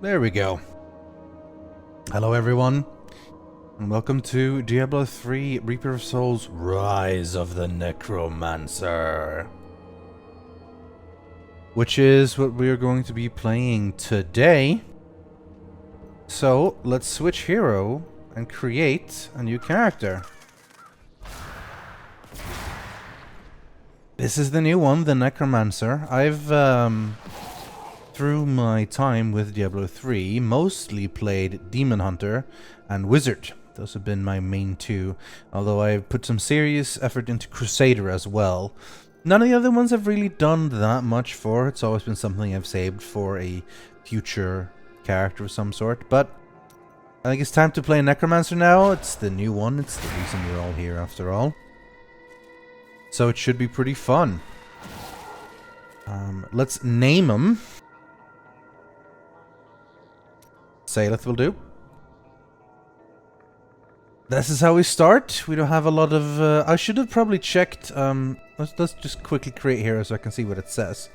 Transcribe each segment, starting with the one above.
There we go. Hello everyone, and welcome to Diablo III Reaper of Souls Rise of the Necromancer. Which is what we are going to be playing today. So, let's switch hero and create a new character. This is the new one, the Necromancer. I've, through my time with Diablo 3, mostly played Demon Hunter and Wizard. Those have been my main two, although I've put some serious effort into Crusader as well. None of the other ones I've really done that much for. It's always been something I've saved for a future character of some sort, but I think it's time to play Necromancer now. It's the new one, it's the reason we're all here after all. So it should be pretty fun. Let's name him. Saileth will do. This is how we start. We don't have a lot of... I should have probably checked... let's just quickly create here so I can see what it says.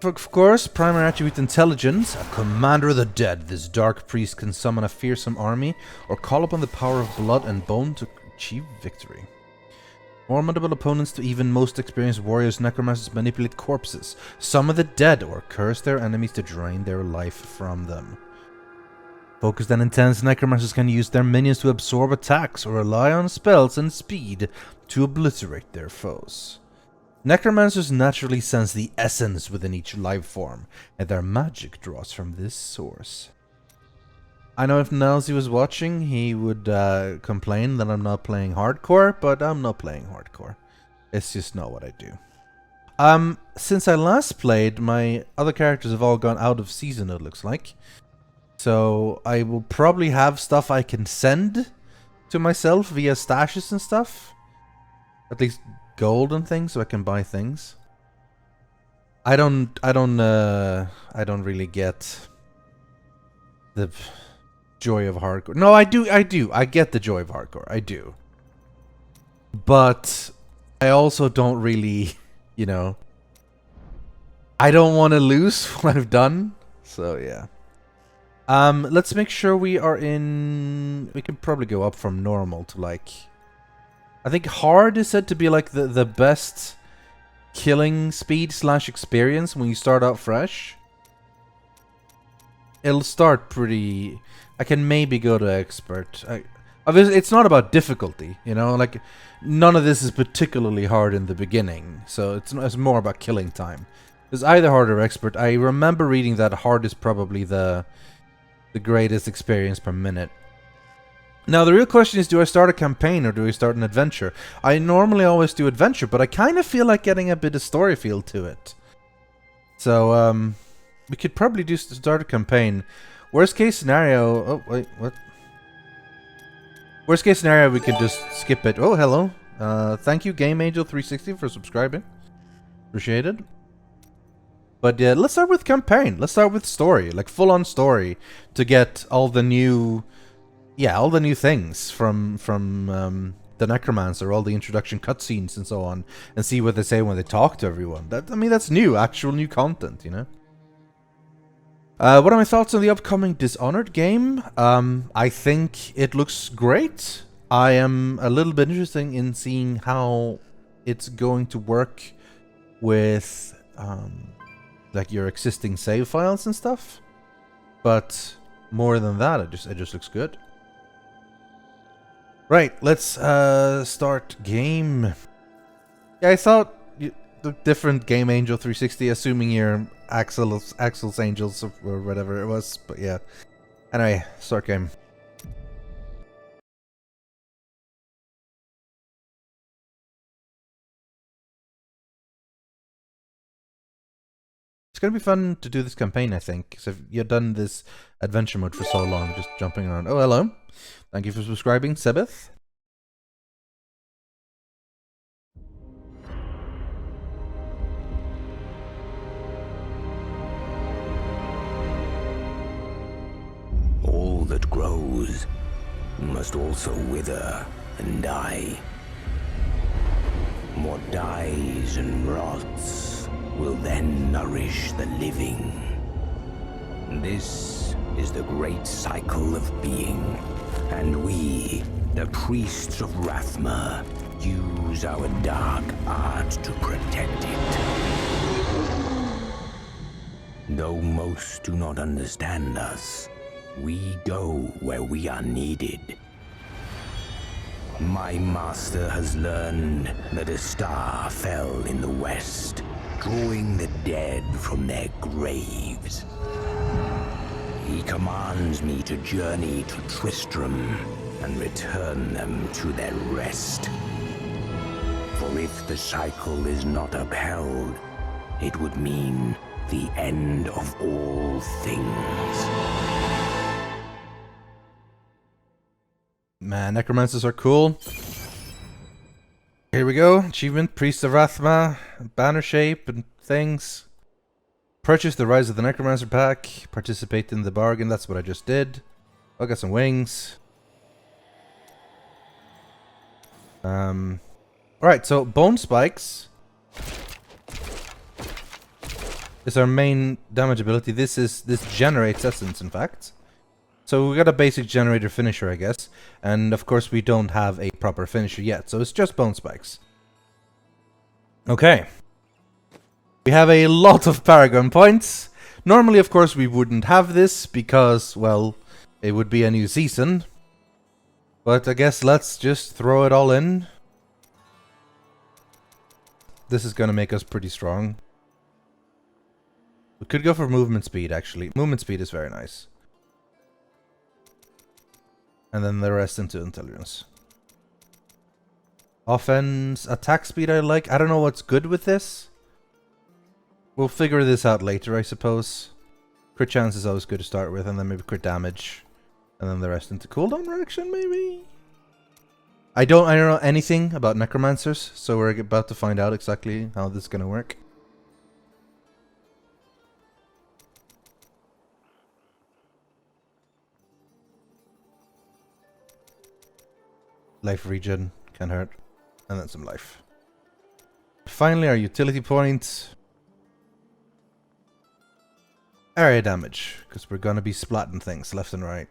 Of course, primary attribute intelligence. A commander of the dead. This dark priest can summon a fearsome army or call upon the power of blood and bone to achieve victory. Formidable opponents to even most experienced warriors, necromancers manipulate corpses, summon the dead, or curse their enemies to drain their life from them. Focused and intense, necromancers can use their minions to absorb attacks or rely on spells and speed to obliterate their foes. Necromancers naturally sense the essence within each life form, and their magic draws from this source. I know if Nelsy was watching, he would complain that I'm not playing hardcore, but I'm not playing hardcore. It's just not what I do. Since I last played, my other characters have all gone out of season, it looks like. So I will probably have stuff I can send to myself via stashes and stuff. At least gold and things, so I can buy things. I don't really get the joy of hardcore. No, I do. I get the joy of hardcore. I do. But I also don't really, you know, I don't want to lose what I've done. So, yeah. Let's make sure we are in... We can probably go up from normal to, like... I think hard is said to be, like, the best killing speed / experience when you start out fresh. It'll start pretty... I can maybe go to expert. Obviously, it's not about difficulty, you know? Like, none of this is particularly hard in the beginning. So it's more about killing time. It's either hard or expert. I remember reading that hard is probably the greatest experience per minute. Now, the real question is, do I start a campaign or do I start an adventure? I normally always do adventure, but I kind of feel like getting a bit of story feel to it. So, we could probably start a campaign. Worst case scenario... Oh, wait, what? Worst case scenario, we could just skip it. Oh, hello. Thank you, GameAngel360, for subscribing. Appreciate it. But yeah, let's start with campaign. Let's start with story, like full-on story, to get all the new... Yeah, all the new things from the Necromancer, all the introduction cutscenes and so on, and see what they say when they talk to everyone. I mean, that's new, actual new content, you know? What are my thoughts on the upcoming Dishonored game? I think it looks great. I am a little bit interested in seeing how it's going to work with like your existing save files and stuff. But more than that, it just looks good. Right, let's start game. Yeah, I thought the different Game Angel 360, assuming you're Axel's Angels or whatever it was, but yeah. Anyway, start game. It's gonna be fun to do this campaign, I think, because you've done this adventure mode for so long, just jumping around. Oh, hello. Thank you for subscribing, Sebeth. All that grows must also wither and die. What dies and rots will then nourish the living. This is the great cycle of being, and we, the priests of Rathma, use our dark art to protect it. Though most do not understand us, we go where we are needed. My master has learned that a star fell in the west, drawing the dead from their graves. He commands me to journey to Tristram and return them to their rest. For if the cycle is not upheld, it would mean the end of all things. Man, necromancers are cool. Here we go. Achievement, Priest of Rathma, banner shape and things. Purchase the Rise of the Necromancer pack. Participate in the bargain. That's what I just did. I got some wings. Alright, so bone spikes is our main damage ability. This generates essence, in fact. So we got a basic generator finisher, I guess. And of course we don't have a proper finisher yet, so it's just bone spikes. Okay. We have a lot of Paragon points. Normally, of course, we wouldn't have this because, well, it would be a new season. But I guess let's just throw it all in. This is going to make us pretty strong. We could go for movement speed, actually. Movement speed is very nice. And then the rest into intelligence. Offense, attack speed I like. I don't know what's good with this. We'll figure this out later, I suppose. Crit chance is always good to start with, and then maybe crit damage. And then the rest into cooldown reaction, maybe? I don't know anything about necromancers, so we're about to find out exactly how this is gonna work. Life regen, can hurt. And then some life. Finally, our utility points. Area damage, because we're gonna be splatting things left and right.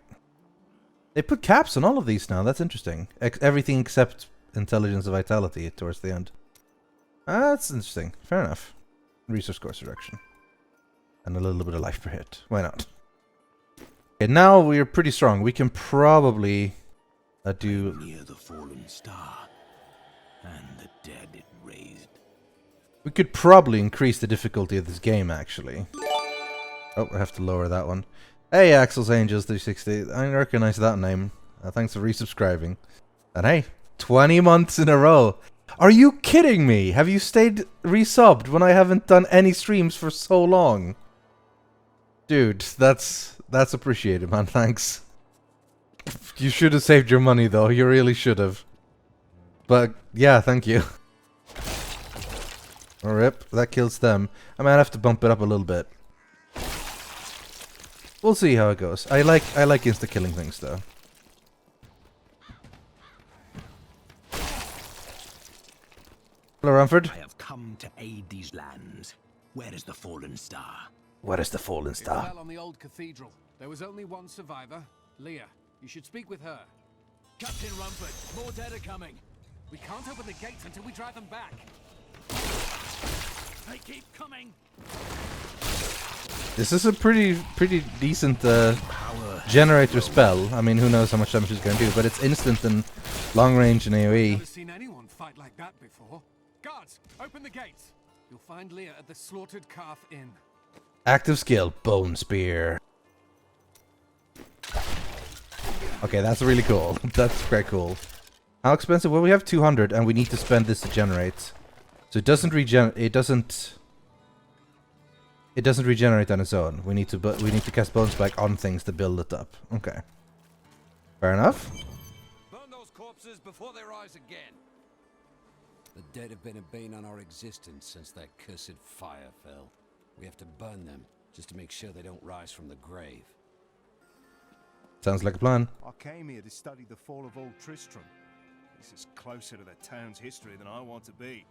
They put caps on all of these now, that's interesting. Everything except intelligence and vitality towards the end. That's interesting, fair enough. Resource course reduction. And a little bit of life per hit, why not? Okay, now we're pretty strong. We can probably do... Near the fallen star, and the dead it raised. We could probably increase the difficulty of this game, actually. Oh, I have to lower that one. Hey, Axel's Angels 360. I recognize that name. Thanks for resubscribing. And hey, 20 months in a row. Are you kidding me? Have you stayed resubbed when I haven't done any streams for so long? Dude, that's appreciated, man. Thanks. You should have saved your money, though. You really should have. But, yeah, thank you. Oh, rip. That kills them. I might have to bump it up a little bit. We'll see how it goes. I like insta-killing things, though. Hello, Rumford. I have come to aid these lands. Where is the fallen star? Where is the fallen star? It fell on the old cathedral. There was only one survivor, Leah. You should speak with her. Captain Rumford, more dead are coming. We can't open the gates until we drive them back. They keep coming. This is a pretty decent generator spell. I mean, who knows how much damage it's going to do, but it's instant and long range and I've AoE. never seen anyone fight like that before. Guards, open the gates. You'll find Leah at the Slaughtered Calf Inn. Active skill, Bone Spear. Okay, that's really cool. That's quite cool. How expensive? Well, we have 200, and we need to spend this to generate. So it doesn't it doesn't regenerate on its own. We need to cast Bone Spike on things to build it up. Okay. Fair enough. Burn those corpses before they rise again. The dead have been a bane on our existence since that cursed fire fell. We have to burn them, just to make sure they don't rise from the grave. Sounds like a plan. I came here to study the fall of old Tristram. This is closer to the town's history than I want to be.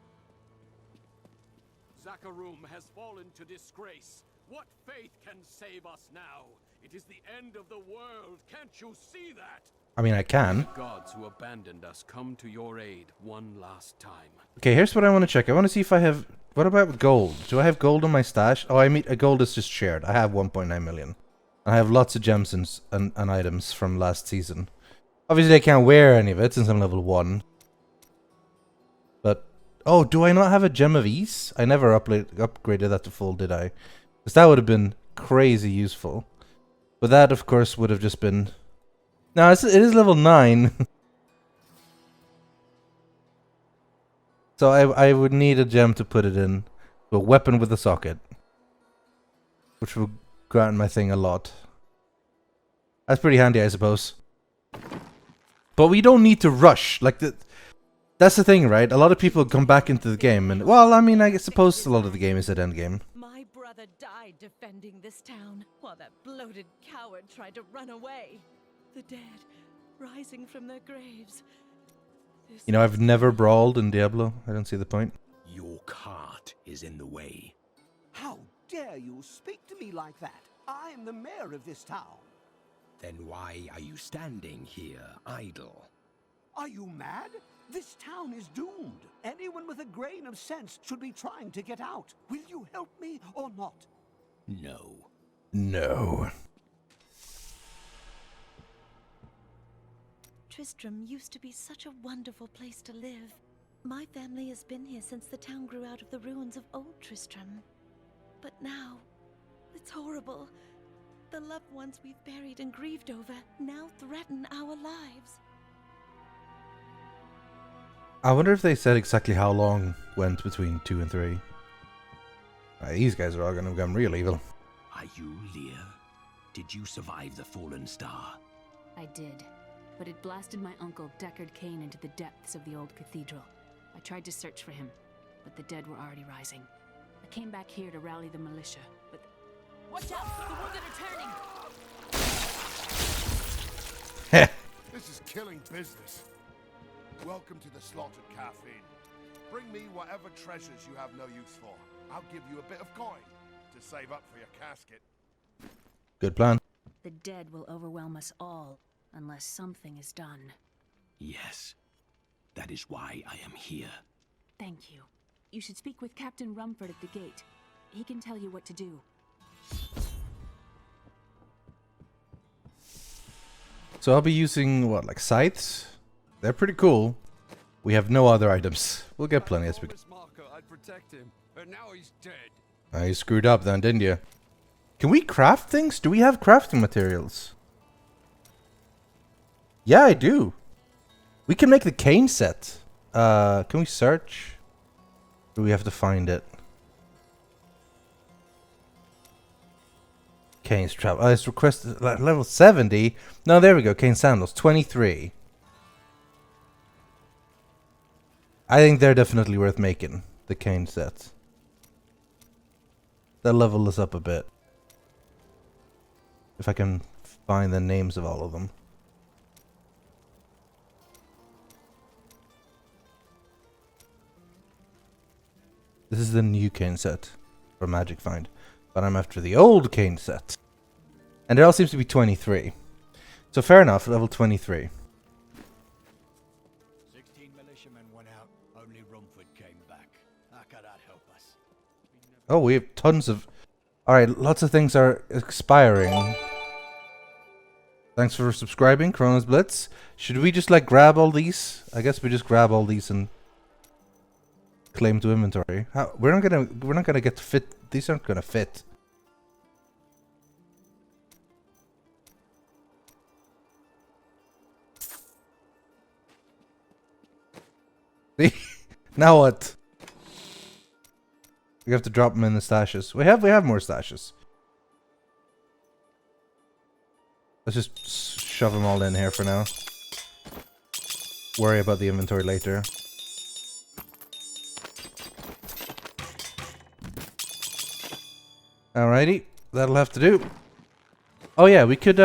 Zakharum has fallen to disgrace. What faith can save us now? It is the end of the world. Can't you see that? I mean, I can. Gods who abandoned us come to your aid one last time. Okay, here's what I want to check. I want to see if I have... What about gold? Do I have gold on my stash? Oh, I mean, gold is just shared. I have 1.9 million. I have lots of gems and items from last season. Obviously, I can't wear any of it since I'm level 1. But... Oh, do I not have a Gem of Ease? I never upgraded that to full, did I? Because that would have been crazy useful. But that, of course, would have just been... No, it is level 9. So I would need a gem to put it in. A weapon with a socket. Which will grant my thing a lot. That's pretty handy, I suppose. But we don't need to rush. Like, that's the thing, right? A lot of people come back into the game and... Well, I mean, I suppose a lot of the game is at endgame. My brother died defending this town, while that bloated coward tried to run away. The dead, rising from their graves. You know, I've never brawled in Diablo. I don't see the point. Your cart is in the way. How dare you speak to me like that? I am the mayor of this town. Then why are you standing here idle? Are you mad? This town is doomed. Anyone with a grain of sense should be trying to get out. Will you help me or not? No. No. Tristram used to be such a wonderful place to live. My family has been here since the town grew out of the ruins of old Tristram. But now, it's horrible. The loved ones we've buried and grieved over now threaten our lives. I wonder if they said exactly how long went between 2 and 3. These guys are all going to become real evil. Are you Lear? Did you survive the fallen star? I did, but it blasted my uncle Deckard Kane into the depths of the old cathedral. I tried to search for him, but the dead were already rising. I came back here to rally the militia, but... Watch out! The wounded are turning! This is killing business. Welcome to the slaughtered caffeine. Bring me whatever treasures you have no use for. I'll give you a bit of coin to save up for your casket. Good plan. The dead will overwhelm us all, unless something is done. Yes. That is why I am here. Thank you. You should speak with Captain Rumford at the gate. He can tell you what to do. So I'll be using, what, like scythes? They're pretty cool. We have no other items. We'll get plenty as we can. I'd protect him, but now he's dead. You screwed up then, didn't you? Can we craft things? Do we have crafting materials? Yeah, I do. We can make the Kane set. Can we search? Do we have to find it? Kane's travel. Oh, it's requested level 70. No, there we go. Kane sandals 23. I think they're definitely worth making. The Kane sets. They'll level us up a bit. If I can find the names of all of them. This is the new Kane set for Magic Find. But I'm after the old Kane set. And it all seems to be 23. So fair enough, level 23. 16 militiamen went out. Only Rumford came back. How can that help us? Oh, we have tons of... Alright, lots of things are expiring. Thanks for subscribing, Kronos Blitz. Should we just like grab all these? I guess we just grab all these and claim to inventory. We're not gonna get to fit. These aren't gonna fit. See? Now what? We have to drop them in the stashes. We have more stashes. Let's just shove them all in here for now. Worry about the inventory later. Alrighty, that'll have to do. Oh yeah, we could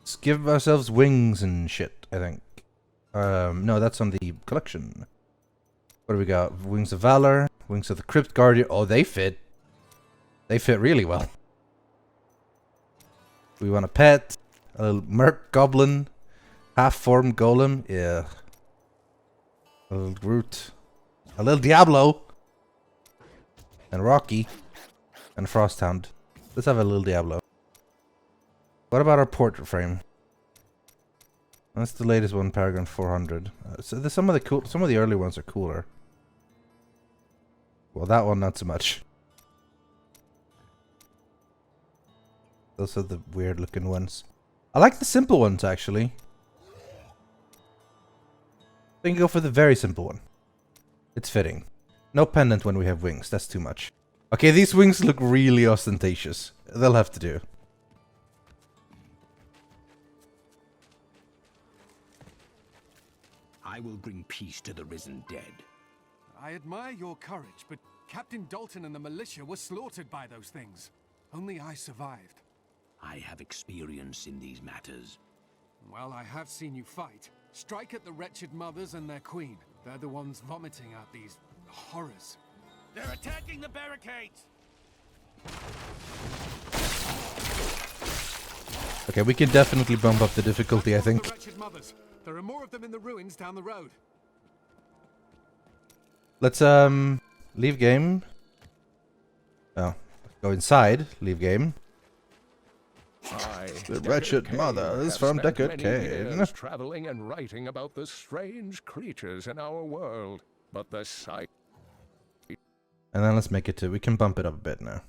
just give ourselves wings and shit, I think. No, that's on the collection. What do we got? Wings of Valor, Wings of the Crypt Guardian. Oh, they fit. They fit really well. We want a pet, a little merc goblin, half-formed golem, yeah. A little Groot, a little Diablo, and Rocky, and Frosthound. Let's have a little Diablo. What about our portrait frame? That's the latest one, Paragon 400. So some of the early ones are cooler. Well, that one not so much. Those are the weird looking ones. I like the simple ones actually. I think go for the very simple one. It's fitting. No pendant when we have wings, that's too much. Okay, these wings look really ostentatious. They'll have to do. I will bring peace to the risen dead. I admire your courage, but Captain Dalton and the militia were slaughtered by those things. Only I survived. I have experience in these matters. Well, I have seen you fight. Strike at the wretched mothers and their queen. They're the ones vomiting out these horrors. They're attacking the barricades! Okay, we can definitely bump up the difficulty, I think. The wretched mothers. There are more of them in the ruins down the road. Let's leave game. Oh, go inside, leave game. The wretched mothers from Deckard Kane. Traveling and writing about the strange creatures in our world, but the sight. And then let's make it to. We can bump it up a bit now.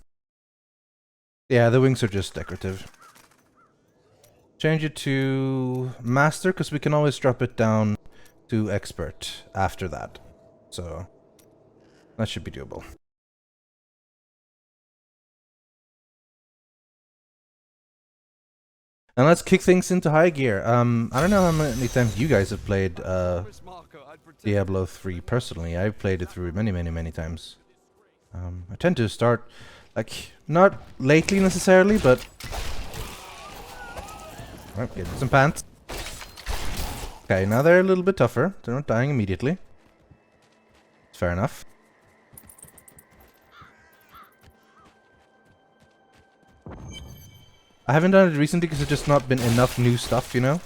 Yeah, the wings are just decorative. Change it to master because we can always drop it down to expert after that. So that should be doable. And let's kick things into high gear. I don't know how many times you guys have played Diablo 3 personally. I've played it through many times. I tend to start, like, not lately necessarily, but... Alright, get some pants. Okay, now they're a little bit tougher. They're not dying immediately. Fair enough. I haven't done it recently because there's just not been enough new stuff, you know?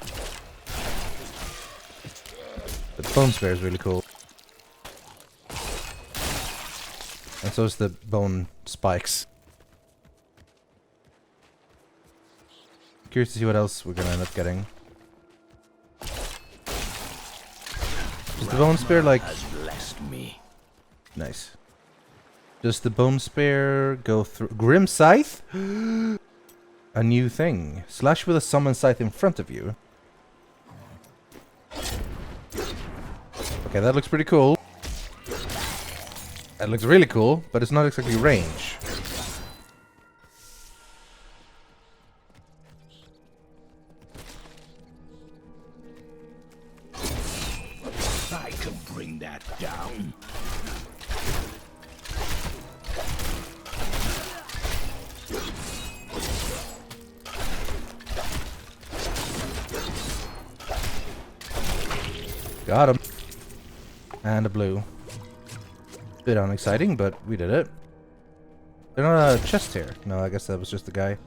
But the bone spear is really cool. And so is the bone spikes. Curious to see what else we're gonna end up getting. Does the bone spear like... Has blessed me. Nice. Does the bone spear go through... Grim Scythe? A new thing. Slash with a summon scythe in front of you. Okay, that looks pretty cool. That looks really cool, but it's not exactly range. I could bring that down. Got him. And a blue. Bit unexciting, but we did it. There's not a chest here. No, I guess that was just the guy.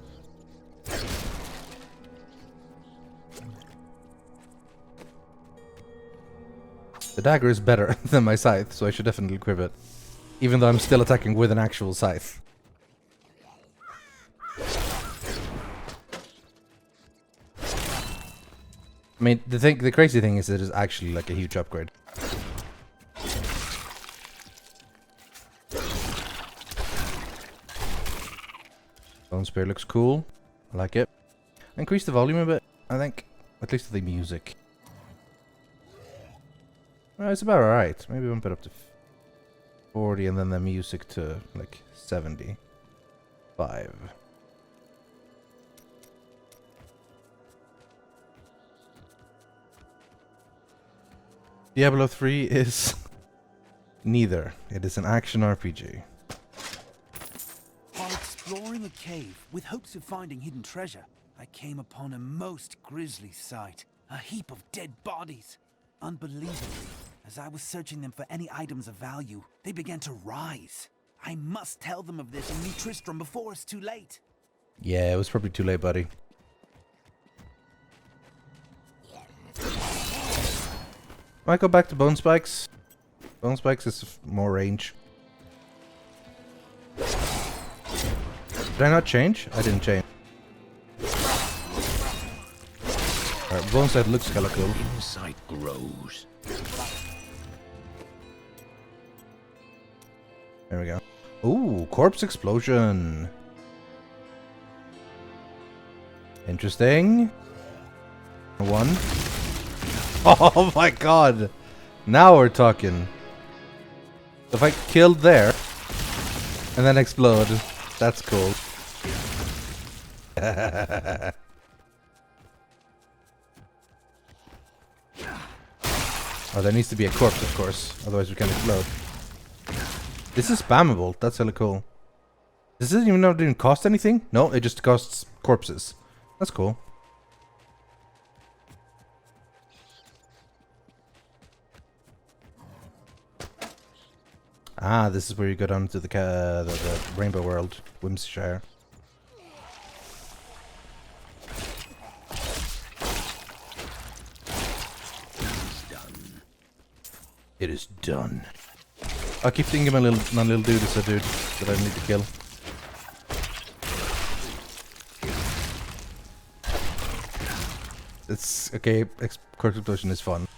The dagger is better than my scythe, so I should definitely equip it. Even though I'm still attacking with an actual scythe. I mean, the crazy thing is it is actually like a huge upgrade. Bone spear looks cool. I like it. Increase the volume a bit, I think. At least the music. Well, it's about alright. Maybe bump it up to 40 and then the music to like 75. Diablo 3 is neither. It is an action RPG. While exploring a cave with hopes of finding hidden treasure, I came upon a most grisly sight. A heap of dead bodies. Unbelievably, as I was searching them for any items of value, they began to rise. I must tell them of this in New Tristram before it's too late. Yeah, it was probably too late, buddy. Might go back to Bone Spikes. Bone Spikes is more range. Did I not change? I didn't change. Alright, Bone Side looks kinda cool. Insight grows. There we go. Ooh, Corpse Explosion. Interesting. One. Oh my god! Now we're talking. If I killed there and then explode, that's cool. Oh, there needs to be a corpse, of course. Otherwise we can't explode. This is spammable. That's hella cool. Does it even know it didn't cost anything? No, it just costs corpses. That's cool. Ah, this is where you go down to the Rainbow World, Whimsyshire. It is done. I keep thinking my little dude is a dude that I need to kill. It's okay. Corpse Explosion is fun.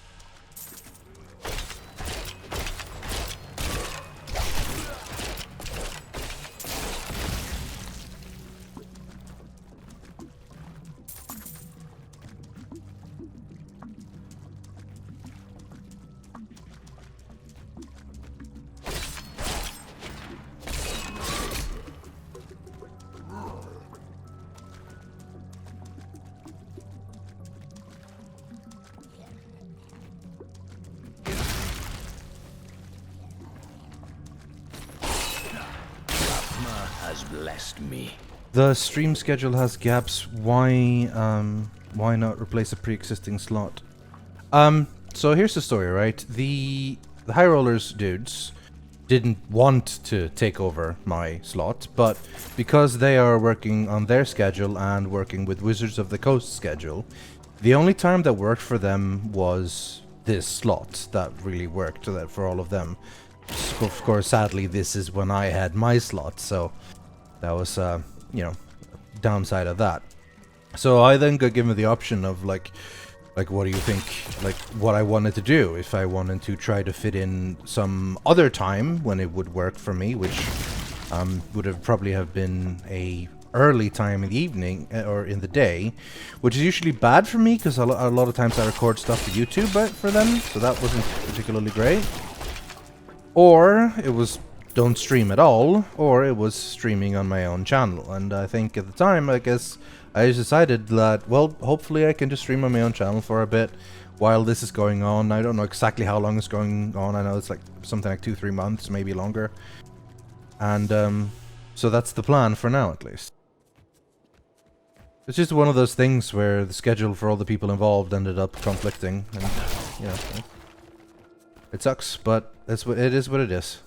Blessed me. The stream schedule has gaps. Why not replace a pre-existing slot? So here's the story, right? The High Rollers dudes didn't want to take over my slot, but because they are working on their schedule and working with Wizards of the Coast schedule, the only time that worked for them was this slot that really worked for all of them. So of course, sadly, this is when I had my slot, so that was, you know, downside of that. So I then got given the option of like, what do you think, like, what I wanted to do, if I wanted to try to fit in some other time when it would work for me, which would have probably have been a early time in the evening or in the day, which is usually bad for me because a lot of times I record stuff for YouTube for them, so that wasn't particularly great. Or it was don't stream at all, or it was streaming on my own channel. And I think at the time, I guess, I just decided that, well, hopefully I can just stream on my own channel for a bit while this is going on. I don't know exactly how long it's going on. I know it's like something like 2-3 months, maybe longer. And so that's the plan for now, at least. It's just one of those things where the schedule for all the people involved ended up conflicting, and, you know, it sucks, but it is what it is.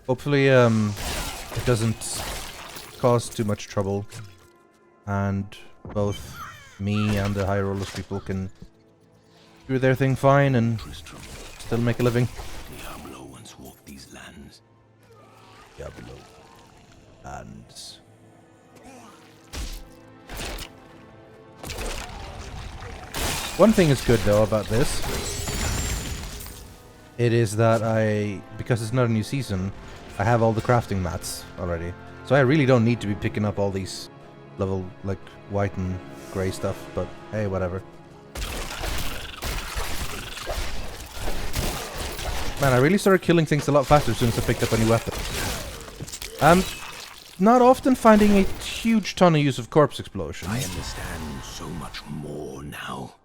Hopefully, it doesn't cause too much trouble, and both me and the High Rollers people can do their thing fine and still make a living. Diablo once walked these lands. Diablo lands. One thing is good though about this. It is that because it's not a new season, I have all the crafting mats already. So I really don't need to be picking up all these level, like, white and grey stuff, but hey, whatever. Man, I really started killing things a lot faster as soon as I picked up a new weapon. Not often finding a huge ton of use of corpse explosions. I understand so much more now.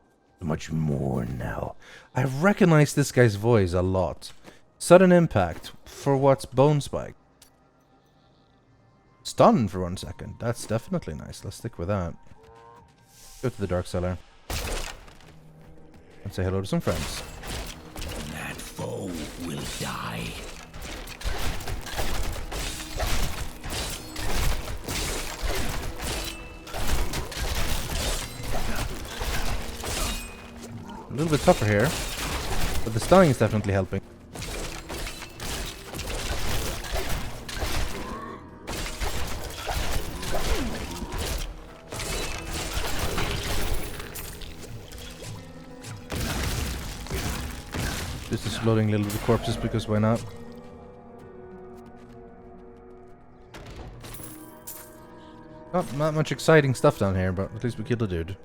Much more now. I recognize this guy's voice a lot. Sudden impact. For what's Bone Spike? Stun for 1 second. That's definitely nice. Let's stick with that. Go to the Dark Cellar. and say hello to some friends. That foe will die. A little bit tougher here, but the stunning is definitely helping. Just exploding little bit of corpses because why not? Not much exciting stuff down here, but at least we killed a dude.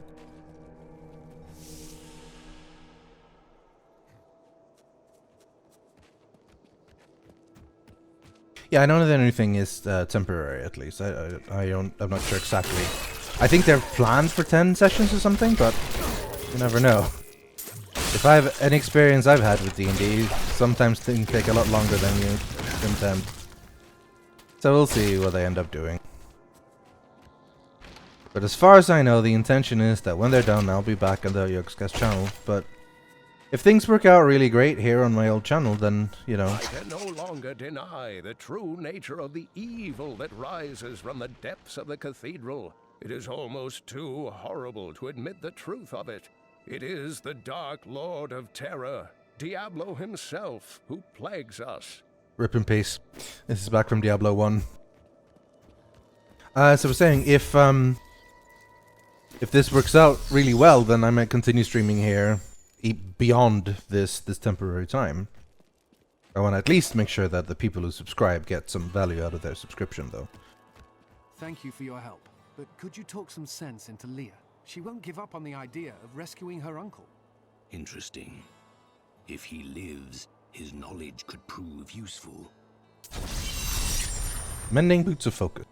Yeah, I know that anything is temporary. At least I'm not sure exactly. I think they're planned for 10 sessions or something, but you never know. If I have any experience I've had with D&D, sometimes things take a lot longer than you intend. So we'll see what they end up doing. But as far as I know, the intention is that when they're done, I'll be back on the Yogscast channel. But if things work out really great here on my old channel, then, you know... I can no longer deny the true nature of the evil that rises from the depths of the cathedral. It is almost too horrible to admit the truth of it. It is the Dark Lord of Terror, Diablo himself, who plagues us. Rip in peace. This is back from Diablo 1. So I was saying, if this works out really well, then I might continue streaming here beyond this temporary time. I want to at least make sure that the people who subscribe get some value out of their subscription, though. Thank you for your help, but could you talk some sense into Leah? She won't give up on the idea of rescuing her uncle. Interesting. If he lives, his knowledge could prove useful. Mending boots of focus.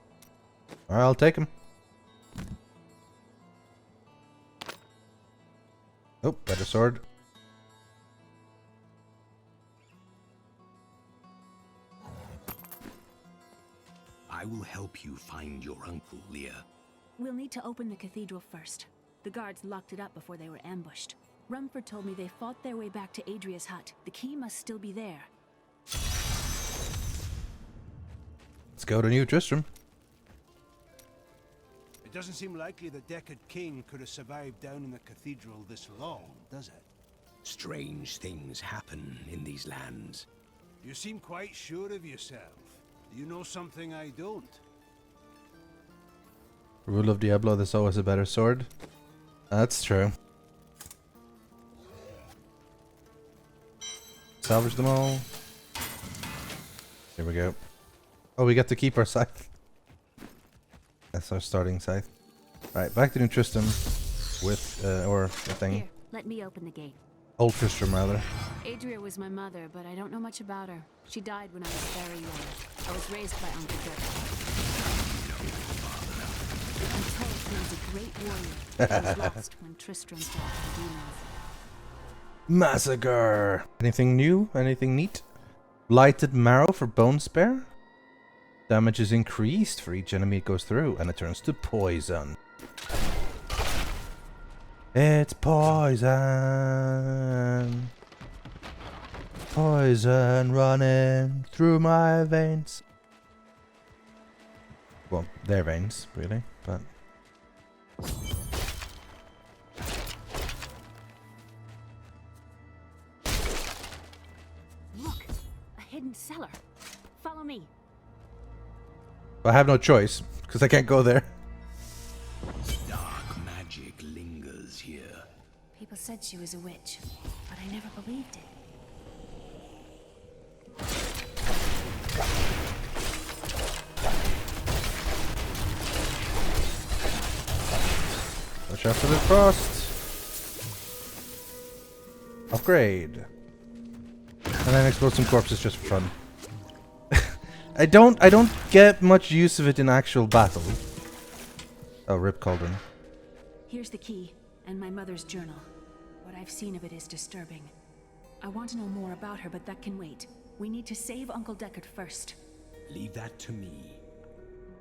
I'll take him. Oh, better sword. I will help you find your uncle, Leah. We'll need to open the cathedral first. The guards locked it up before they were ambushed. Rumford told me they fought their way back to Adria's hut. The key must still be there. Let's go to New Tristram. It doesn't seem likely that Deckard Kane could have survived down in the cathedral this long, does it? Strange things happen in these lands. You seem quite sure of yourself. You know something I don't. Rule of Diablo, there's always a better sword. That's true. Salvage them all. Here we go. Oh, we get to keep our scythe. That's our starting scythe. Alright, back to New Tristram with, or the thing. Here, let me open the gate. Old Tristram, rather. Adria was my mother, but I don't know much about her. She died when I was very young. I was raised by Uncle Deckard. I'm told he was a great warrior. He was lost when Tristram fought the demons. Massacre! Anything new? Anything neat? Blighted Marrow for Bone Spare? Damage is increased for each enemy it goes through, and it turns to poison. It's poison. Poison running through my veins. Well, their veins, really, but... Look! A hidden cellar. Follow me. I have no choice, because I can't go there. Dark magic lingers here. People said she was a witch, but I never believed it. Watch out for the frost. Upgrade. And then explode some corpses just for fun. I don't get much use of it in actual battle. Oh, rip Cauldron. Here's the key, and my mother's journal. What I've seen of it is disturbing. I want to know more about her, but that can wait. We need to save Uncle Deckard first. Leave that to me.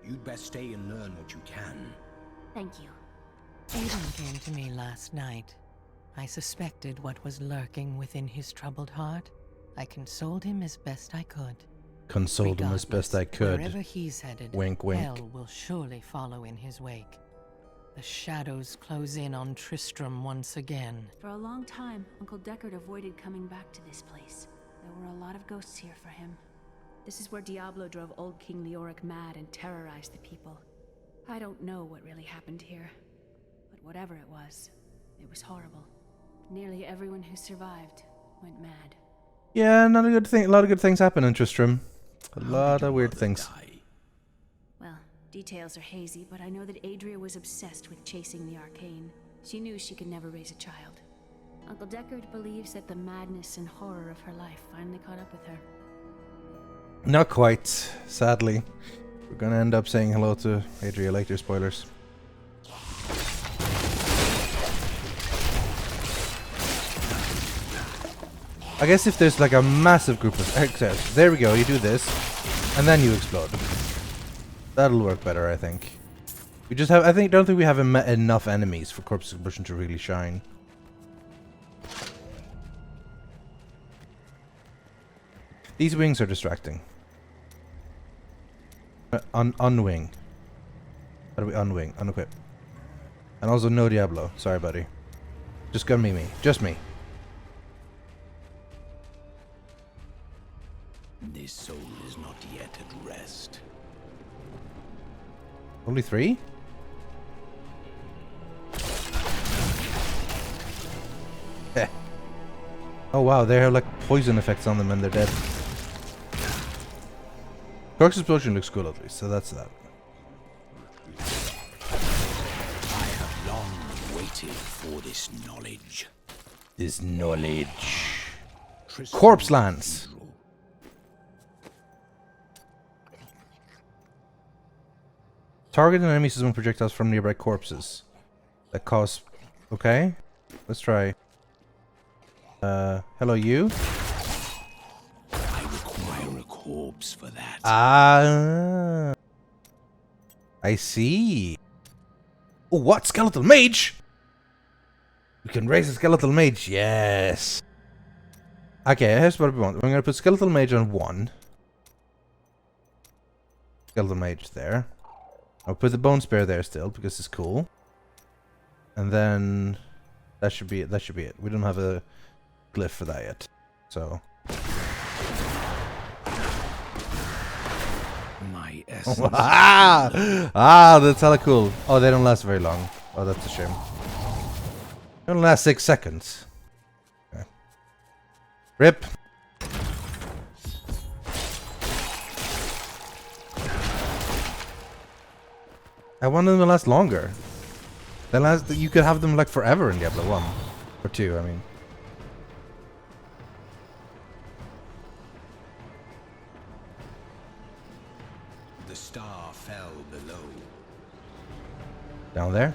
You'd best stay and learn what you can. Thank you. Aiden came to me last night. I suspected what was lurking within his troubled heart. I consoled him as best I could. Consoled him as best I could. Wherever he's headed, wink, wink. hell will surely follow in his wake. The shadows close in on Tristram once again. For a long time, Uncle Deckard avoided coming back to this place. There were a lot of ghosts here for him. This is where Diablo drove old King Leoric mad and terrorized the people. I don't know what really happened here, but whatever it was horrible. Nearly everyone who survived went mad. Yeah, not a good thing. A lot of good things happen in Tristram. A lot of weird things. Well, details are hazy, but I know that Adria was obsessed with chasing the arcane. She knew she could never raise a child. Uncle Deckard believes that the madness and horror of her life finally caught up with her. Not quite, sadly. We're gonna end up saying hello to Adria later, spoilers. I guess if there's like a massive group of except there we go, you do this, and then you explode. That'll work better, I think. We just have, don't think we have enough enemies for corpse explosion to really shine. These wings are distracting. Unwing. How do we unwing? Unequip. And also no Diablo. Sorry, buddy. Just gonna be me. Just me. This soul is not yet at rest. Only 3? Eh. Oh wow, they have like poison effects on them and they're dead. Corpse explosion looks cool at least, so that's that. I have long waited for this knowledge. This knowledge. Corpse lands. Target an enemy system projectiles from nearby corpses that cause. Okay, let's try. Hello, you. I require a corpse for that. Ah, I see. Oh, what? Skeletal mage? We can raise a skeletal mage. Yes. Okay, here's what we want. We're gonna put skeletal mage on 1. Skeletal mage there. I'll put the bone spear there still because it's cool. And then that should be it. That should be it. We don't have a glyph for that yet. So my essence. That's hella cool. Oh, they don't last very long. Oh, that's a shame. They don't last 6 seconds. Okay. Rip. I want them to last longer. They last. You could have them like forever in Diablo 1 or 2. I mean. The star fell below. Down there.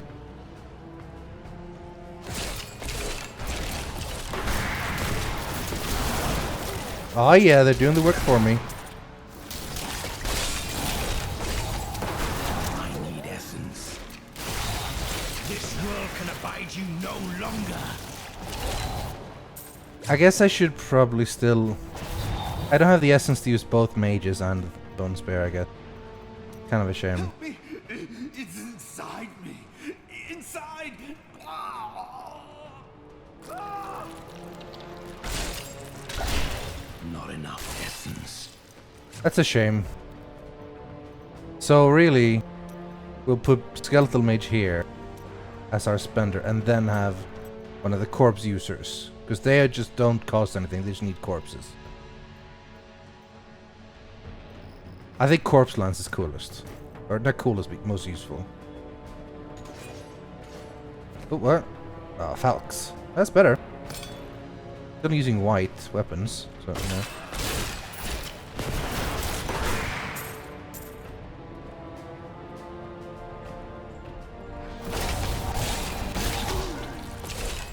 Oh yeah, they're doing the work for me. You no longer. I guess I should probably still. I don't have the essence to use both mages and bone spear. I guess. Kind of a shame. Help me. It's inside me. Inside. Not enough essence. That's a shame. So really, we'll put skeletal mage here as our spender, and then have one of the corpse users, because they just don't cost anything. They just need corpses. I think corpse lance is coolest, or not coolest, but most useful. Oh, what? Oh, Falx. That's better. Still using white weapons, so you know.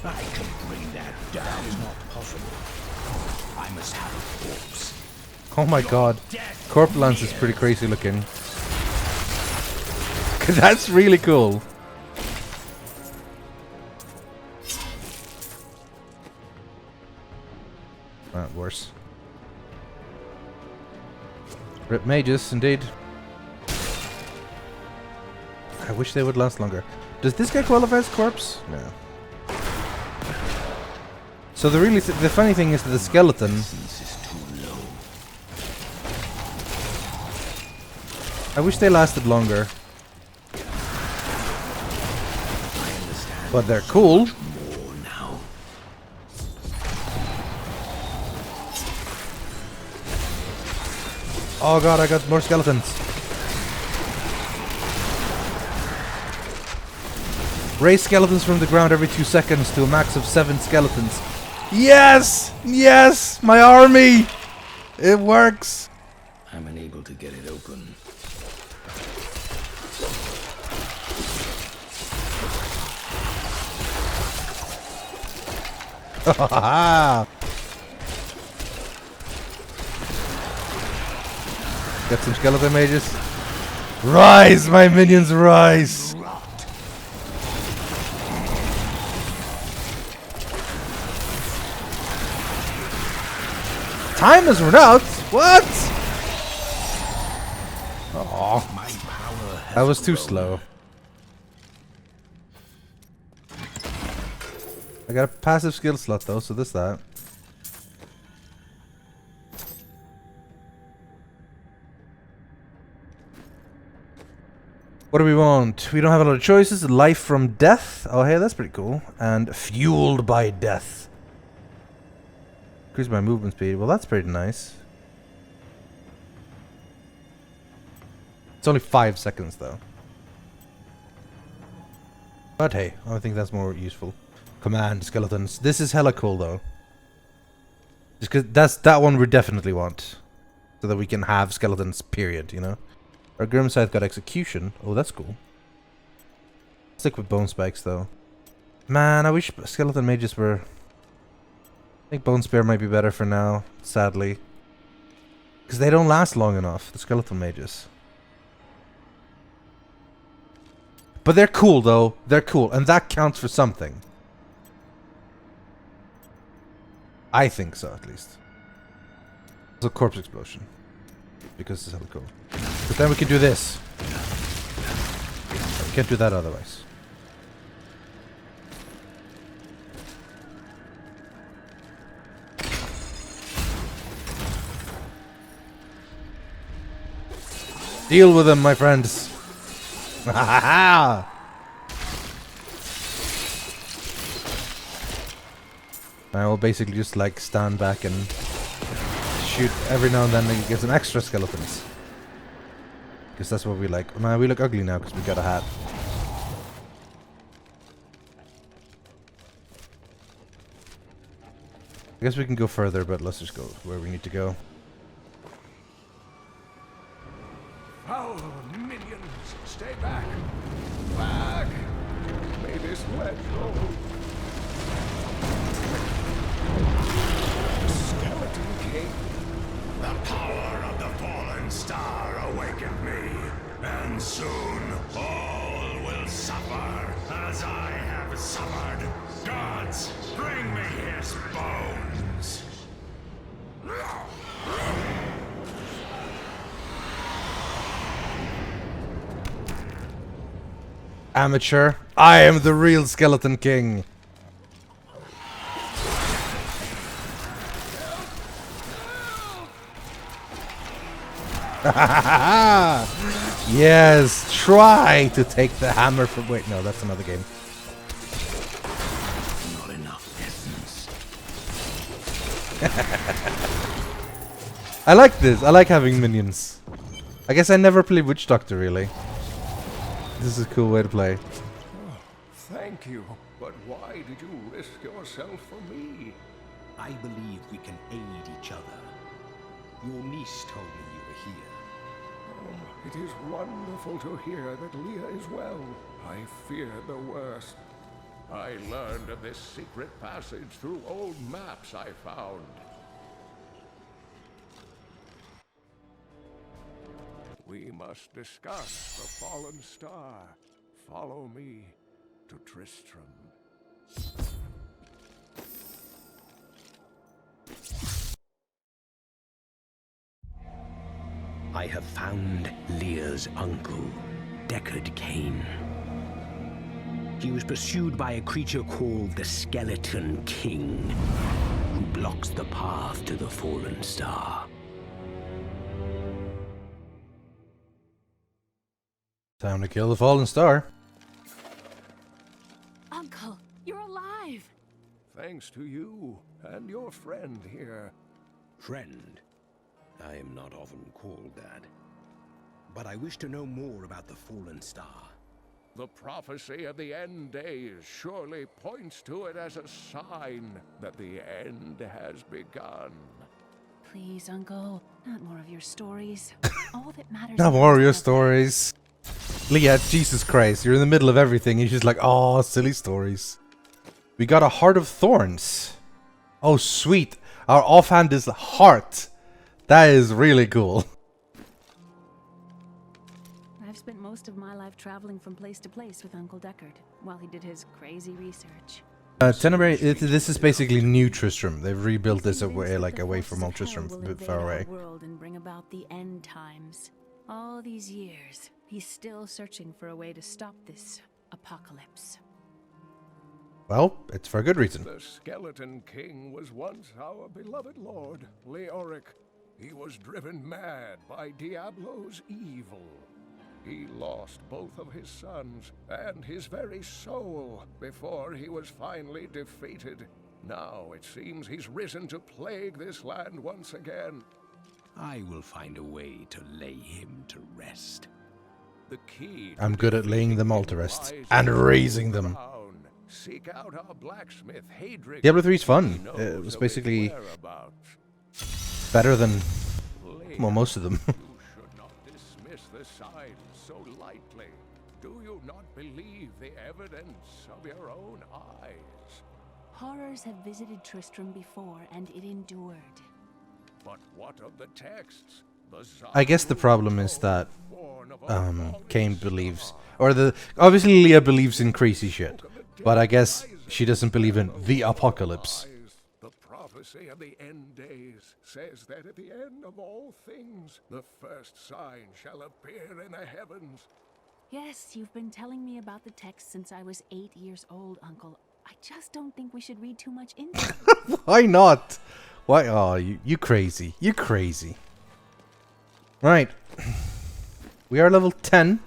I can bring that down. That is not possible. I must have a corpse. Oh my god. Corpse lance is pretty crazy looking. That's really cool. worse. Rip mages, indeed. I wish they would last longer. Does this guy qualify as corpse? No. So the funny thing is that the skeleton... I wish they lasted longer. But they're cool. Oh god, I got more skeletons. Raise skeletons from the ground every 2 seconds to a max of 7 skeletons. Yes! Yes! My army! It works! I'm unable to get it open. Get some skeleton mages. Rise, my minions, rise! Time has run out? What? Oh, that was too slow. I got a passive skill slot though, so there's that. What do we want? We don't have a lot of choices. Life from death. Oh, hey, that's pretty cool. And fueled by death. Increase my movement speed. Well, that's pretty nice. It's only 5 seconds, though. But hey, I think that's more useful. Command skeletons. This is hella cool, though. Just because that one we definitely want. So that we can have skeletons, period, you know? Our Grim Scythe got execution. Oh, that's cool. Stick with bone spikes, though. Man, I wish skeleton mages were... I think bone spear might be better for now, sadly. Because they don't last long enough, the skeleton mages. But they're cool, though. They're cool, and that counts for something. I think so, at least. It's a corpse explosion. Because it's hella cool. But then we can do this. We can't do that otherwise. Deal with them, my friends. I will basically just like stand back and shoot every now and then to get some extra skeletons. Because that's what we like. Man, we look ugly now because we got a hat. I guess we can go further, but let's just go where we need to go. Foul minions, stay back! Back! May this wedge roll. Skeleton King. The power of the fallen star awakened me, and soon all will suffer as I have suffered. Gods, bring me his bones! Amateur, I am the real Skeleton King. Yes, try to take the hammer from... Wait, no, that's another game. Not enough essence. I like this. I like having minions. I guess I never played Witch Doctor, really. This is a cool way to play. Oh, thank you. But why did you risk yourself for me? I believe we can aid each other. Your niece told me you were here. Oh, it is wonderful to hear that Leah is well. I feared the worst. I learned of this secret passage through old maps I found. We must discuss the fallen star. Follow me to Tristram. I have found Lear's uncle, Deckard Kane. He was pursued by a creature called the Skeleton King, who blocks the path to the Fallen Star. Time to kill the Fallen Star. Uncle, you're alive! Thanks to you and your friend here. Friend? I am not often called that. But I wish to know more about the Fallen Star. The prophecy of the end days surely points to it as a sign that the end has begun. Please, Uncle, not more of your stories. All that matters. Not more of your stories. Leah, Jesus Christ, you're in the middle of everything. You're just like, oh, silly stories. We got a Heart of Thorns. Oh, sweet. Our offhand is heart. That is really cool. I've spent most of my life traveling from place to place with Uncle Deckard while he did his crazy research. Tenebrae, this is basically New Tristram. They've rebuilt this away, like away from Old Tristram, a bit far away. World and bring about the end times. All these years, he's still searching for a way to stop this apocalypse. Well, it's for a good reason. The Skeleton King was once our beloved lord, Leoric. He was driven mad by Diablo's evil. He lost both of his sons and his very soul before he was finally defeated. Now it seems he's risen to plague this land once again. I will find a way to lay him to rest. The key I'm good at laying them all to rest and raising them. Seek out our blacksmith, Hadric. Diablo 3 is fun. It was basically better than, well, most of them. You should not dismiss the signs so lightly. Do you not believe the evidence of your own eyes? Horrors have visited Tristram before, and it endured. But what of the texts? I guess the problem is that Kane believes, or obviously Leah believes in crazy shit, but I guess she doesn't believe in the apocalypse. The prophecy of the end days says that at the end of all things, the first sign shall appear in the heavens. Yes, you've been telling me about the text since I was 8 years old, Uncle. I just don't think we should read too much into it. Why not? Why? Oh, you crazy. You crazy. Right. We are level 10.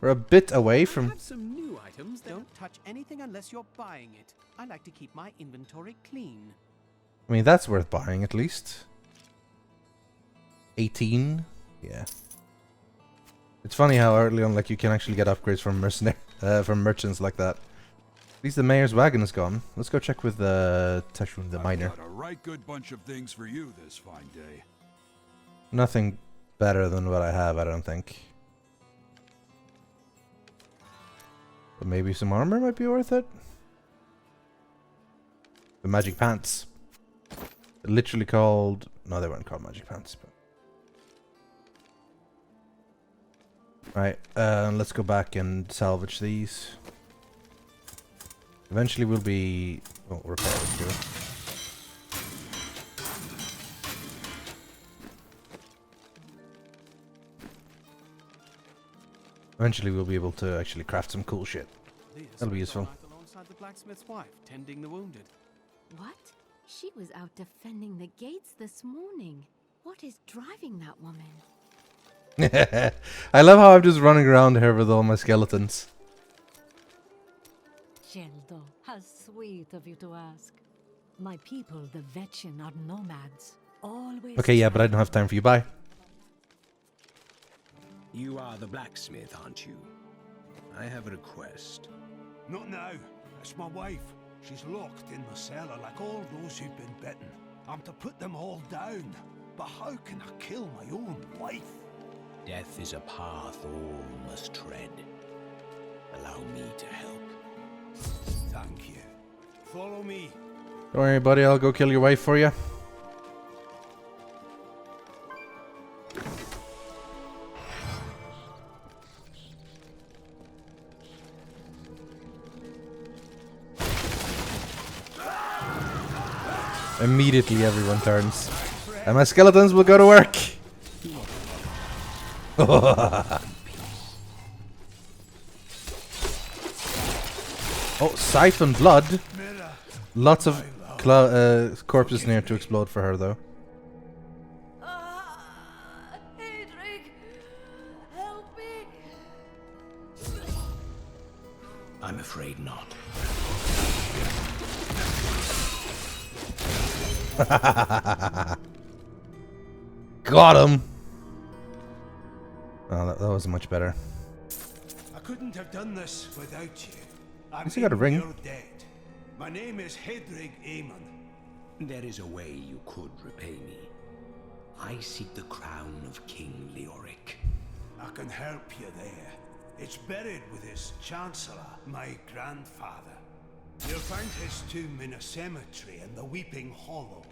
We're a bit away from... I have some new items. Don't touch anything unless you're buying it. I like to keep my inventory clean. I mean, that's worth buying at least. 18? Yeah. It's funny how early on, like, you can actually get upgrades from merchants like that. At least the mayor's wagon is gone. Let's go check with Teshun, the miner. Got a right good bunch of things for you this fine day. Nothing better than what I have, I don't think. But maybe some armor might be worth it. The magic pants. They're literally called... No, they weren't called magic pants. But... Right, let's go back and salvage these. Eventually we'll be... Oh, repair this too. Eventually we'll be able to actually craft some cool shit. That'll be useful. Alongside the blacksmith's wife, tending the wounded. What? She was out defending the gates this morning. What is driving that woman? I love how I'm just running around here with all my skeletons. Geldo, how sweet of you to ask. My people, the Vetchin, are nomads. Always. Okay, yeah, but I don't have time for you. Bye. You are the blacksmith, aren't you? I have a request. Not now. It's my wife. She's locked in the cellar like all those who've been bitten. I'm to put them all down. But how can I kill my own wife? Death is a path all must tread. Allow me to help. Thank you. Follow me. Don't worry, buddy. I'll go kill your wife for you. Immediately everyone turns. And my skeletons will go to work. Oh, siphon blood. Lots of corpses near to explode for her, though. I'm afraid not. Got him! Oh, that was much better. I couldn't have done this without you. At least you got a ring. You're dead. My name is Hedrig Aemon. There is a way you could repay me. I seek the crown of King Leoric. I can help you there. It's buried with his chancellor, my grandfather. You'll find his tomb in a cemetery in the Weeping Hollow.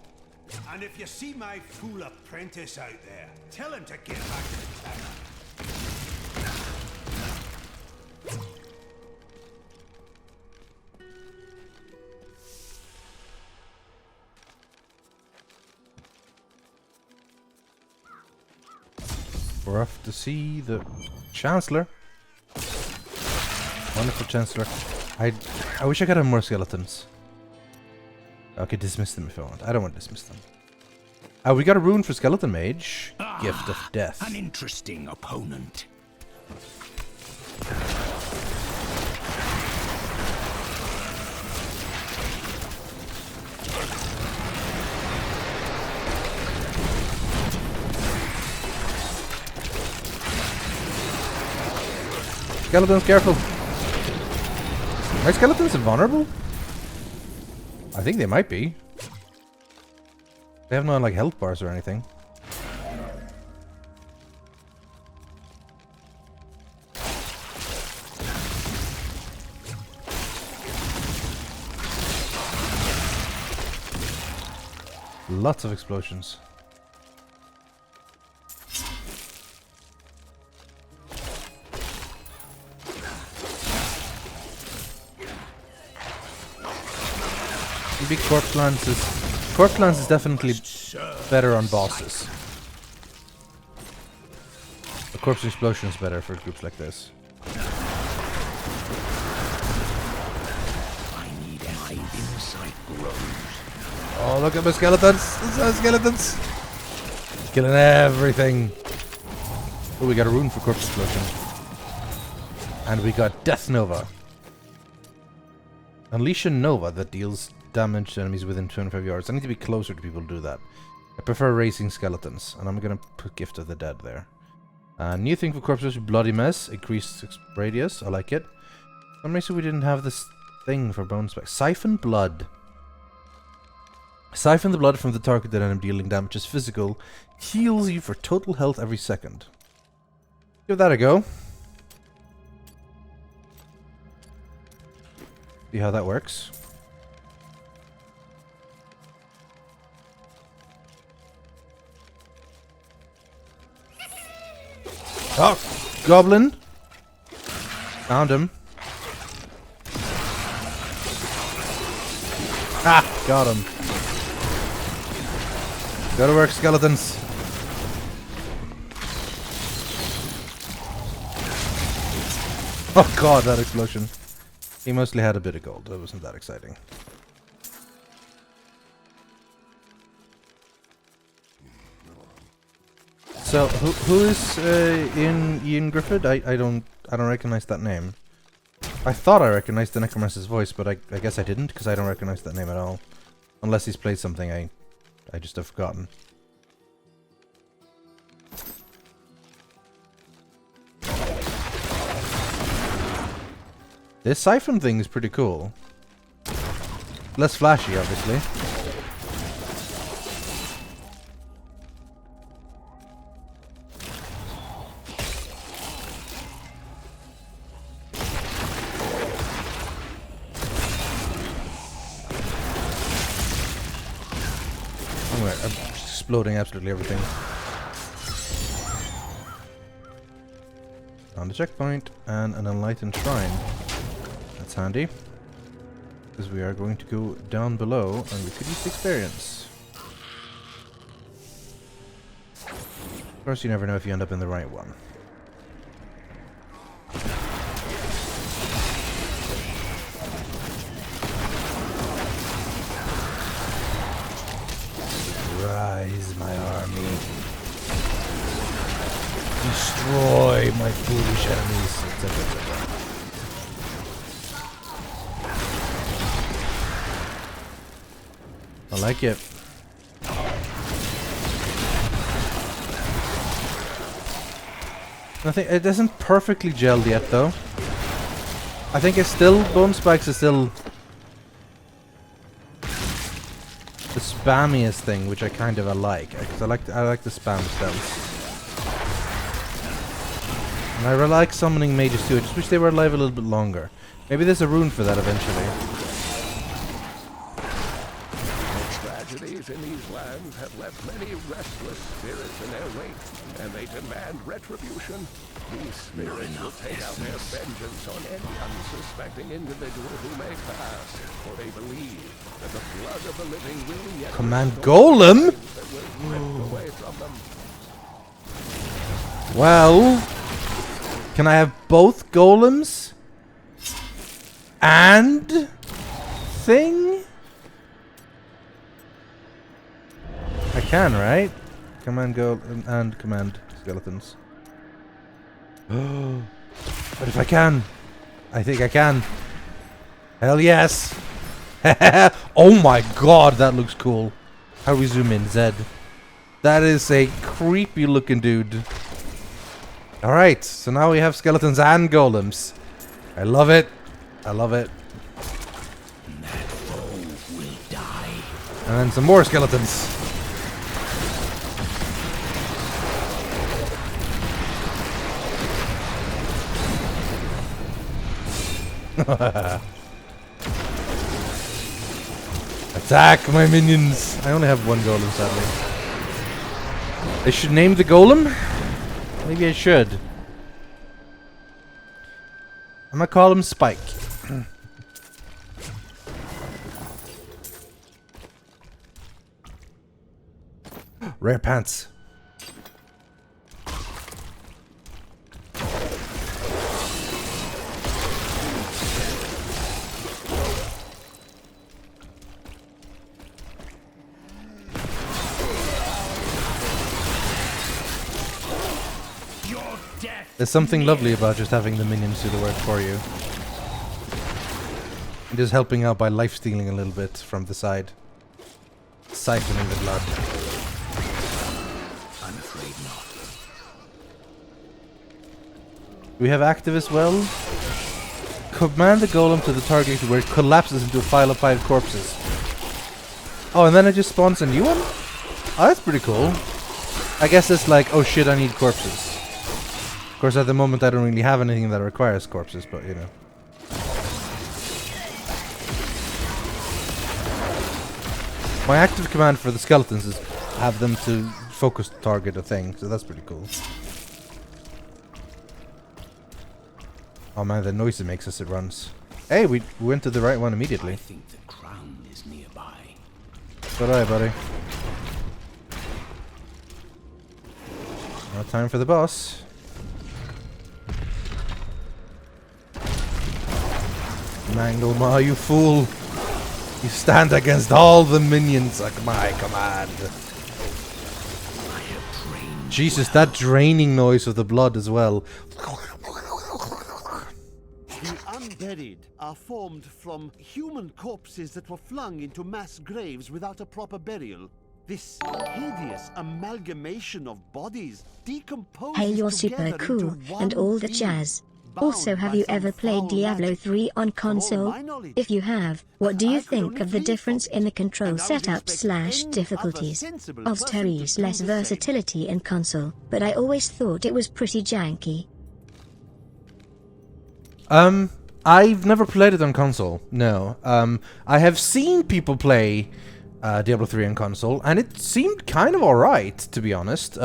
And if you see my fool apprentice out there, tell him to get back to the town. We're off to see the Chancellor. Wonderful Chancellor. I wish I could have more skeletons. Okay, dismiss them if I want. I don't want to dismiss them. We got a rune for Skeleton Mage. Gift of Death. An interesting opponent. Skeletons, careful! Are skeletons invulnerable? I think they might be. They have no like health bars or anything. Lots of explosions. Big corpse lances. Corpse lance is definitely better on bosses. The corpse explosion is better for groups like this. I need my insight grows. Oh, look at my skeletons! There's skeletons! Killing everything. Oh, we got a rune for corpse explosion. And we got Death Nova. Unleash a Nova that deals damage to enemies within 25 yards. I need to be closer to people to do that. I prefer racing skeletons, and I'm gonna put Gift of the Dead there. New thing for corpses, Bloody Mess, increased radius. I like it. For some reason we didn't have this thing for bone spec. Siphon Blood. Siphon the blood from the targeted enemy, dealing damage is physical. Heals you for total health every second. Give that a go. See how that works. Oh, goblin. Found him. Ah, got him. Go to work, skeletons. Oh god, that explosion. He mostly had a bit of gold. That wasn't that exciting. So who is Ian Griffith? I don't recognize that name. I thought I recognized the Necromancer's voice, but I guess I didn't, because I don't recognize that name at all. Unless he's played something I just have forgotten. This siphon thing is pretty cool. Less flashy, obviously. I'm just exploding absolutely everything. On the checkpoint and an enlightened shrine. That's handy. Because we are going to go down below and we could use the experience. Of course, you never know if you end up in the right one. Destroy my foolish enemies. I like it. I think it isn't perfectly gelled yet, though. I think it's still bone spikes is still the spammiest thing, which I kind of like, because I like the spam spells. And I like summoning mages too. I just wish they were alive a little bit longer. Maybe there's a rune for that eventually. Tragedies in these lands have left many restless spirits in their wake, and they demand retribution. These spirits will take out their vengeance on any unsuspecting individual who may pass, for they believe that the blood of the living will yet Command Golem? that was ripped away from them. Well, can I have both golems and thing? I can, right? Command golem and command skeletons. What if I can? I think I can. Hell yes! Oh my god, that looks cool. How do we zoom in? Z. That is a creepy looking dude. Alright, so now we have skeletons and golems. I love it. I love it. That foe will die. And then some more skeletons. Attack my minions! I only have one golem, sadly. I should name the golem? Maybe I should. I'm gonna call him Spike. Rare pants. There's something lovely about just having the minions do the work for you. And just helping out by life-stealing a little bit from the side. Siphoning the blood. I'm afraid not. Do we have active as well? Command the golem to the target where it collapses into a pile of 5 corpses. Oh, and then it just spawns a new one? Oh, that's pretty cool. I guess it's like, oh shit, I need corpses. Of course, at the moment, I don't really have anything that requires corpses, but you know. My active command for the skeletons is have them to focus target a thing, so that's pretty cool. Oh man, the noise it makes as it runs. Hey, we went to the right one immediately. I think the crown is nearby. So do I, buddy. Now time for the boss. Manglema, you fool! You stand against all the minions at my command. Jesus, that draining noise of the blood as well. The unburied are formed from human corpses that were flung into mass graves without a proper burial. This hideous amalgamation of bodies decomposes Hey, you're super cool and all the jazz. Also, have you ever played Diablo 3 on console? If you have, what do you think of the difference in the control setup / difficulties? Of Terry's less versatility in console, but I always thought it was pretty janky. I've never played it on console, no. I have seen people play Diablo 3 on console, and it seemed kind of alright, to be honest.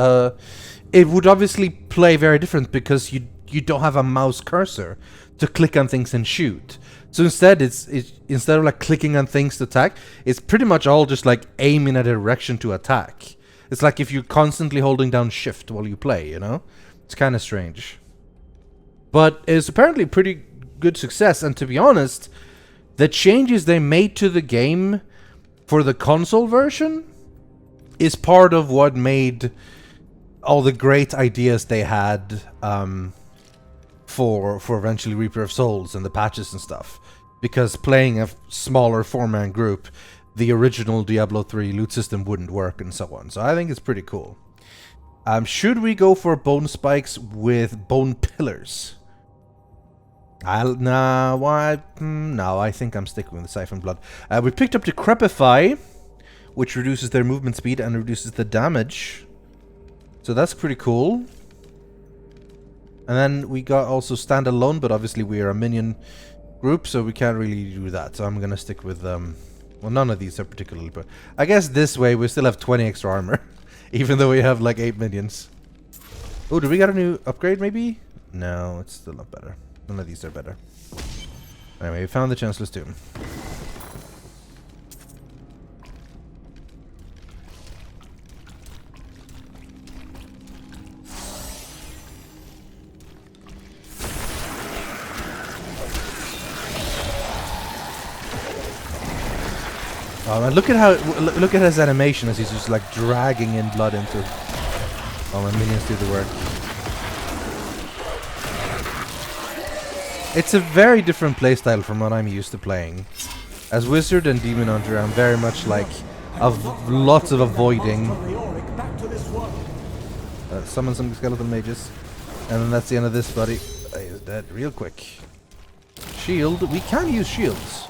It would obviously play very different because you don't have a mouse cursor to click on things and shoot. So instead, it's instead of like clicking on things to attack, it's pretty much all just like aiming at a direction to attack. It's like if you're constantly holding down shift while you play, you know? It's kind of strange. But it's apparently pretty good success, and to be honest, the changes they made to the game for the console version is part of what made all the great ideas they had for eventually Reaper of Souls and the patches and stuff. Because playing a smaller 4-man group, the original Diablo 3 loot system wouldn't work and so on. So I think it's pretty cool. Should we go for bone spikes with bone pillars? No, I think I'm sticking with the Siphon Blood. We picked up Decrepify, which reduces their movement speed and reduces the damage. So that's pretty cool. And then we got also Stand Alone, but obviously we are a minion group, so we can't really do that. So I'm gonna stick with well, none of these are particularly, but I guess this way we still have 20 extra armor, even though we have like 8 minions. Oh, do we got a new upgrade maybe? No, it's still not better. None of these are better. Anyway, we found the Chancellor's Tomb. Oh man, look at his animation as he's just like dragging in blood into. Oh, my minions do the work. It's a very different playstyle from what I'm used to playing. As Wizard and Demon Hunter, I'm very much like lots of avoiding. Summon some skeleton mages, and then that's the end of this buddy. He's dead real quick. Shield, we can use shields.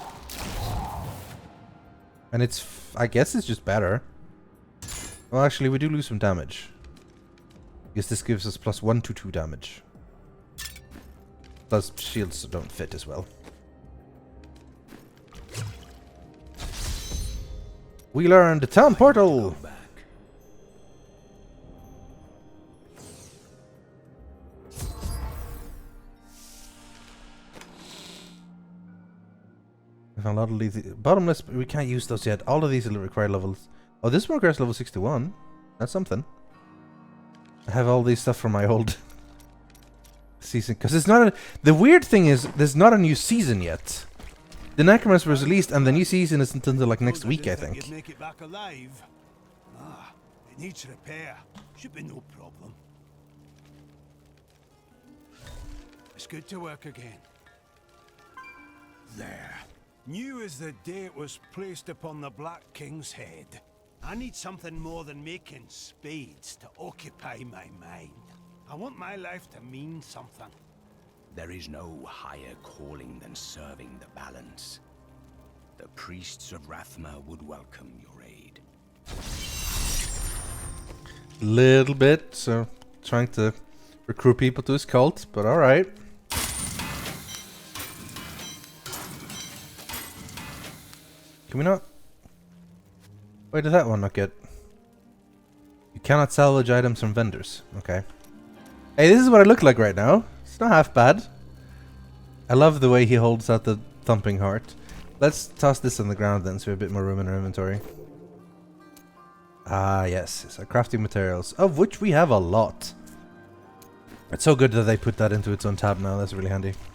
And it's, I guess it's just better. Well, actually, we do lose some damage. Because this gives us +1 to 2 damage. Plus, shields don't fit as well. We learned the town portal! A lot of these bottomless, we can't use those yet. All of these will require levels. Oh, this one requires level 61. That's something. I have all these stuff from my old season because it's not a. The weird thing is, there's not a new season yet. The Necromancer was released, and the new season isn't until like next week, I think. Make it back alive. Ah, it needs repair. Should be no problem. It's good to work again. There. New as the day it was placed upon the Black King's head. I need something more than making spades to occupy my mind. I want my life to mean something. There is no higher calling than serving the balance. The priests of Rathma would welcome your aid. Little bit, so trying to recruit people to his cult, but alright. Can we not? Why did that one not get? You cannot salvage items from vendors. Okay. Hey, this is what I look like right now. It's not half bad. I love the way he holds out the thumping heart. Let's toss this on the ground then so we have a bit more room in our inventory. Ah, yes. It's our crafting materials, of which we have a lot. It's so good that they put that into its own tab now. That's really handy.